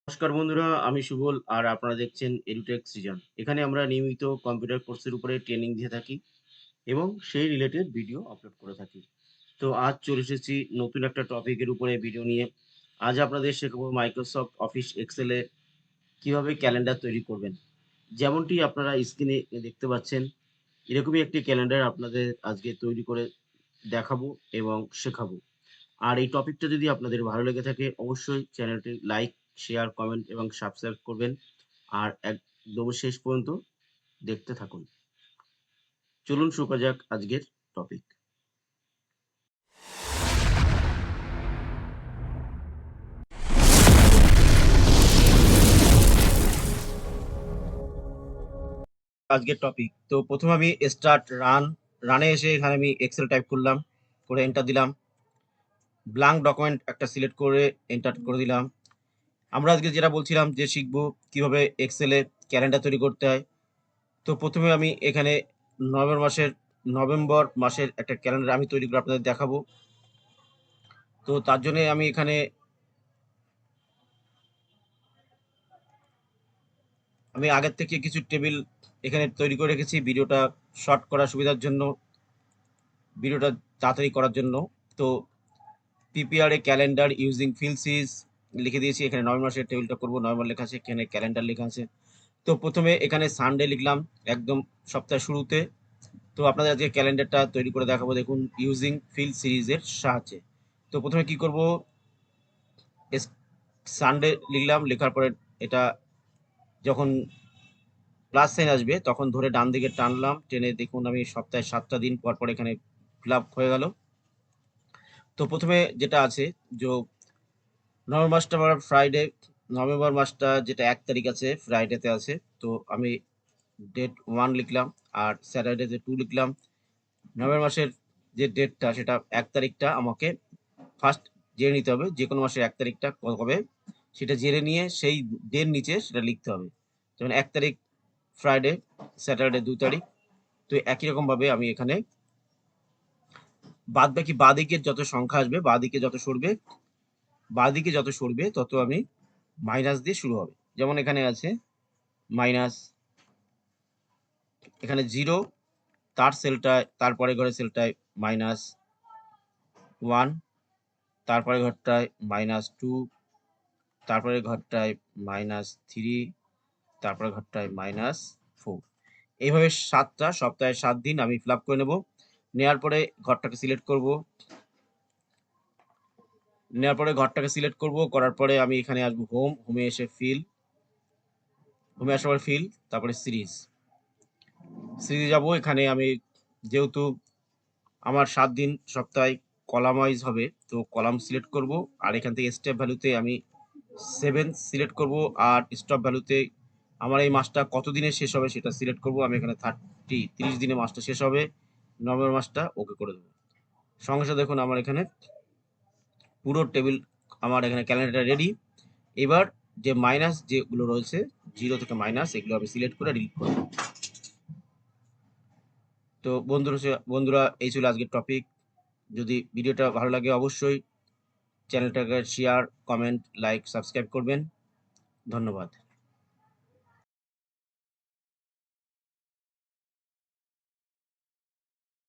নমস্কার বন্ধুরা, আমি সুবল আর আপনারা দেখছেন এডুটেক সৃজন। এখানে আমরা নিয়মিত কম্পিউটার কোর্সের উপরে ট্রেনিং দিয়ে থাকি এবং সেই রিলেটেড ভিডিও আপলোড করে থাকি। তো আজ চলে এসেছি নতুন একটা টপিকের উপরে ভিডিও নিয়ে। আজ আপনাদের শেখাবো মাইক্রোসফট অফিস এক্সেলে কিভাবে ক্যালেন্ডার তৈরি করবেন। যেমনটি আপনারা স্ক্রিনে দেখতে পাচ্ছেন, এরকমই একটি ক্যালেন্ডার আপনাদের আজকে তৈরি করে দেখাবো এবং শেখাবো। আর এই টপিকটা যদি আপনাদের ভালো লেগে থাকে অবশ্যই চ্যানেলটি লাইক, শেয়ার, কমেন্ট এবং সাবস্ক্রাইব করবেন। আর একদম শেষ পর্যন্ত দেখতে থাকুন। চলুন শুরু করা যাক আজকের টপিক। আজকের টপিক তো প্রথমে আমি স্টার্ট রানে এসে এখানে আমি এক্সেল টাইপ করলাম, করে এন্টার দিলাম। ব্ল্যাঙ্ক ডকুমেন্ট একটা সিলেক্ট করে এন্টার করে দিলাম। আমরা আজকে যেটা বলছিলাম যে শিখবো কিভাবে এক্সেলে ক্যালেন্ডার তৈরি করতে হয়। তো প্রথমে আমি এখানে নভেম্বর মাসের একটা ক্যালেন্ডার আমি তৈরি করে আপনাদের দেখাবো। তো তার জন্য আমি এখানে আগের থেকে কিছু টেবিল এখানে তৈরি করে রেখেছি ভিডিওটা শর্ট করার সুবিধার জন্য, ভিডিওটা তাড়াতাড়ি করার জন্য। তো পিপিআর এ ক্যালেন্ডার ইউজিং ফিল সিরিজ লিখে দিয়েছি। এখানে নভেম্বর মাসের টেবিলটা করব, নভেম্বর লেখা আছে, এখানে ক্যালেন্ডার লেখা আছে। তো প্রথমে এখানে সানডে লিখলাম একদম সপ্তাহের শুরুতে। তো আপনাদের আজকে ক্যালেন্ডারটা তৈরি করে দেখাবো দেখুন ইউজিং ফিল সিরিজের সাহায্যে। তো প্রথমে কি করব, সানডে লিখলাম, লেখার পরে এটা যখন প্লাস সাইন আসবে তখন ধরে ডান দিকে টানলাম, টেনে দেখুন আমি সপ্তাহে 7টা দিন পর পর এখানে ফিল আপ হয়ে গেল। তো প্রথমে যেটা আছে যে নভেম্বর মাসটা আমার ফ্রাইডে, নভেম্বর মাসটা যেটা 1 তারিখ আছে ফ্রাইডেতে আছে। তো আমি ডেট 1 লিখলাম আর স্যাটারডেতে 2 লিখলাম। নভেম্বর মাসের যে ডেটটা সেটা 1 তারিখটা আমাকে ফার্স্ট জেনে নিতে হবে, যে কোনো মাসের 1 তারিখটা কবে সেটা জেনে নিয়ে সেই ডের নিচে সেটা লিখতে হবে। যেমন 1 তারিখ ফ্রাইডে, স্যাটারডে 2 তারিখ। তো একই রকম ভাবে আমি এখানে বাদ বাকি বাঁদিকের যত সংখ্যা আসবে, বাঁদিকে যত সরবে তত আমি মাইনাস দিয়ে শুরু হবে। যেমন এখানে আছে মাইনাস, এখানে 0, তার সেলটায় তারপরে ঘরের সেলটায় -1, তারপরে ঘরটায় -2, তারপরে ঘরটায় -3, তারপরে ঘরটায় -4। এইভাবে 7টা সপ্তাহে 7 দিন আমি ফিল আপ করে নেব। নেওয়ার পরে ঘরটাকে সিলেক্ট করব, করার পরে আমি এখানে আসবো হোমে এসে হোমে আসার পরে ফিল, তারপরে সিরিজে যাব। এখানে আমি যেহেতু আমার 7 দিন সপ্তাহে কলাম ওয়াইজ হবে তো কলাম সিলেক্ট করব। আর এখান থেকে স্টেপ ভ্যালুতে আমি 7 সিলেক্ট করব। আর স্টপ ভ্যালুতে আমার এই মাসটা কত দিনে শেষ হবে সেটা সিলেক্ট করব। আমি এখানে 30 দিনে মাসটা শেষ হবে, নভেম্বর মাসটা ওকে করে দেবো। সঙ্গে সাথে দেখুন আমার এখানে পুরো টেবিল, আমার এখানে ক্যালেন্ডারটা রেডি। এবার যে মাইনাস যেগুলো রয়েছে 0 থেকে মাইনাস, এগুলো আমি সিলেক্ট করে ডিলিট করব। তো বন্ধুরা এই ছিল আজকের টপিক। যদি ভিডিওটা ভালো লাগে অবশ্যই চ্যানেলটাকে শেয়ার, কমেন্ট, লাইক, সাবস্ক্রাইব করবেন। ধন্যবাদ।